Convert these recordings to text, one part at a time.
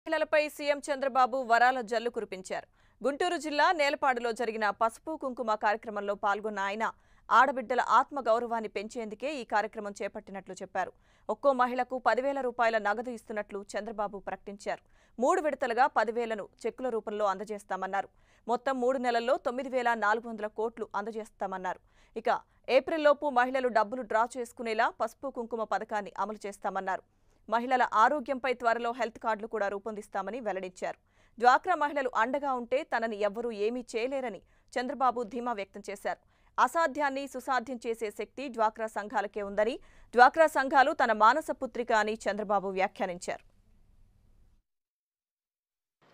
మహిళలపై సీఎం చంద్రబాబు వరాల జల్లు కురిపించారు. గుంటూరు జిల్లా నేలపాడులో జరిగిన పసుపు కుంకుమ కార్యక్రమంలో పాల్గొన్న ఆయన ఆడబిడ్డల ఆత్మ గౌరవాన్ని పెంచేందుకే ఈ కార్యక్రమం చేపట్టినట్లు చెప్పారు. ఒక్కో మహిళకు 10,000 రూపాయల నగదు ఇస్తున్నట్లు చంద్రబాబు ప్రకటించారు. 3 విడతలుగా 10,000ను చెక్కుల రూపంలో అందజేస్తామన్నారు. మొత్తం 3 నెలల్లో 9,400 కోట్లు అందజేస్తామన్నారు. ఇక ఏప్రిల్లోపు మహిళలు డబ్బులు డ్రా చేసుకునేలా పసుపు కుంకుమ పథకాన్ని అమలు చేస్తామన్నారు. మహిళల ఆరోగ్యంపై త్వరలో హెల్త్ కార్డులు కూడా రూపొందిస్తామని వెల్లడించారు. డ్వాక్రా మహిళలు అండగా ఉంటే తనని ఎవ్వరూ ఏమీ చేయలేరని చంద్రబాబు ధీమా వ్యక్తం చేశారు. అసాధ్యాన్ని సుసాధ్యం చేసే శక్తి డ్వాక్రా సంఘాలకే ఉందని, డ్వాక్రా సంఘాలు తన మానస పుత్రిక అని చంద్రబాబు వ్యాఖ్యానించారు.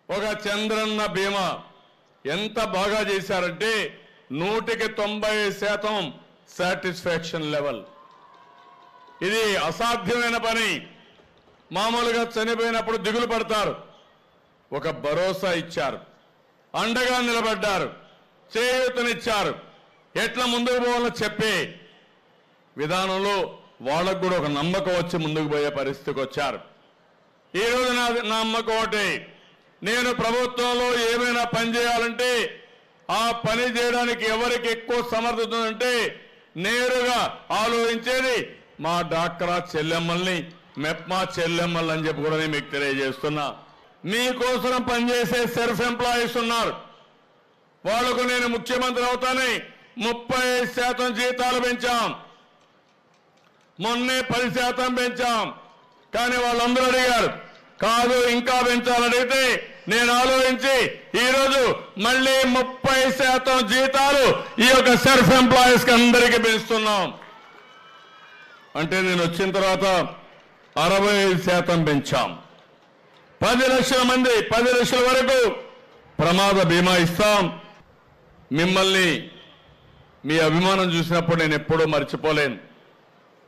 ఒక చంద్రన్న బీమా ఎంత బాగా చేశారంటే 190% సాటిస్ఫాక్షన్ లెవెల్. ఇది అసాధ్యమైన పని. మామూలుగా చనిపోయినప్పుడు దిగులు పడతారు. ఒక భరోసా ఇచ్చారు, అండగా నిలబడ్డారు, చేయూతనిచ్చారు. ఎట్లా ముందుకు పోవాలో చెప్పే విధానంలో వాళ్ళకు కూడా ఒక నమ్మకం వచ్చి ముందుకు పోయే పరిస్థితికి వచ్చారు. ఈరోజు నా నమ్మకం ఒకటి, నేను ప్రభుత్వంలో ఏమైనా పని చేయాలంటే ఆ పని చేయడానికి ఎవరికి ఎక్కువ సమర్థత ఉందంటే నేరుగా ఆలోచించేది మా డాక్రా చెల్లెమ్మల్ని, మెప్మా చెల్లెమ్మల్ని అని చెప్పి కూడా నేను మీకు తెలియజేస్తున్నా. మీకోసం పనిచేసే సెల్ఫ్ ఎంప్లాయీస్ ఉన్నారు. వాళ్లకు నేను ముఖ్యమంత్రి అవుతానే 30% జీతాలు పెంచాం. మొన్నే 10% పెంచాం. కానీ వాళ్ళందరూ అడిగారు, కాదు ఇంకా పెంచాలడిగితే నేను ఆలోచించి ఈరోజు మళ్ళీ 30% జీతాలు ఈ యొక్క సెల్ఫ్ ఎంప్లాయీస్ కి అందరికీ పెంచుతున్నాం. అంటే నేను వచ్చిన తర్వాత 65% పెంచాం. 10 లక్షల మంది, 10 లక్షల వరకు ప్రమాద బీమా ఇస్తాం. మిమ్మల్ని మీ అభిమానం చూసినప్పుడు నేను ఎప్పుడూ మర్చిపోలేను.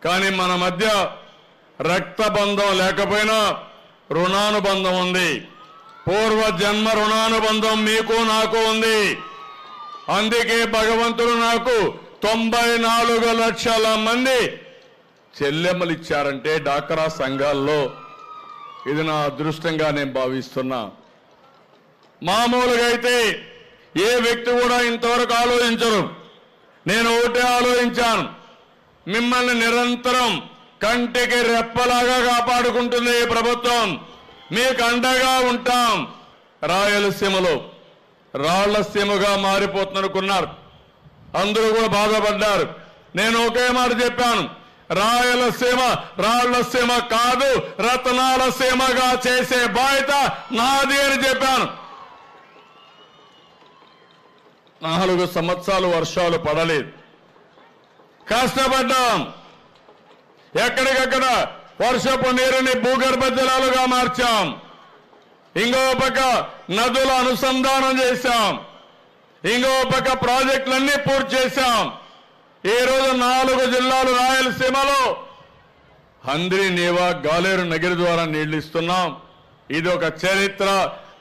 కానీ మన మధ్య రక్తబంధం లేకపోయినా రుణానుబంధం ఉంది. పూర్వ జన్మ రుణానుబంధం మీకు నాకు ఉంది. అందుకే భగవంతుడు నాకు 94 లక్షల మంది చెల్లెమ్మలు ఇచ్చారంటే డాక్రా సంఘాల్లో ఇది నా అదృష్టంగా నేను భావిస్తున్నా. మామూలుగా అయితే ఏ వ్యక్తి కూడా ఇంతవరకు ఆలోచించరు. నేను ఒకటే ఆలోచించాను, మిమ్మల్ని నిరంతరం కంటికి రెప్పలాగా కాపాడుకుంటుంది ఈ ప్రభుత్వం. మీకు అండగా ఉంటాం. రాయలసీమలో రాళ్లసీమగా మారిపోతుందనుకున్నారు, అందరూ కూడా బాధపడ్డారు. నేను ఒకే మాట చెప్పాను, రాయలసీమ రాళ్లసీమ కాదు, రతనాల సీమగా చేసే బాధ్యత నాది అని చెప్పాను. 4 సంవత్సరాలు వర్షాలు పడలేదు, కష్టపడ్డాం. ఎక్కడికక్కడ వర్షపు నీరుని భూగర్భ జలాలుగా మార్చాం. ఇంకో పక్క నదుల అనుసంధానం చేశాం. ఇంకో పక్క ప్రాజెక్టులన్నీ పూర్తి చేశాం. ఈ రోజు 4 జిల్లాలు రాయలసీమలో హంద్రి, నీవా, గాలేరు నగిరి ద్వారా నీళ్లు ఇస్తున్నాం. ఇది ఒక చరిత్ర.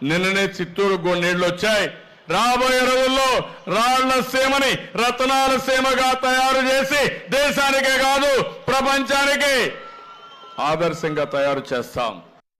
నిన్ననే చిత్తూరుకు నీళ్లు వచ్చాయి. రాబోయే రోజుల్లో రాళ్లసీమని రతనాల సీమగా తయారు చేసి దేశానికే కాదు ప్రపంచానికి ఆదర్శంగా తయారు చేస్తాం.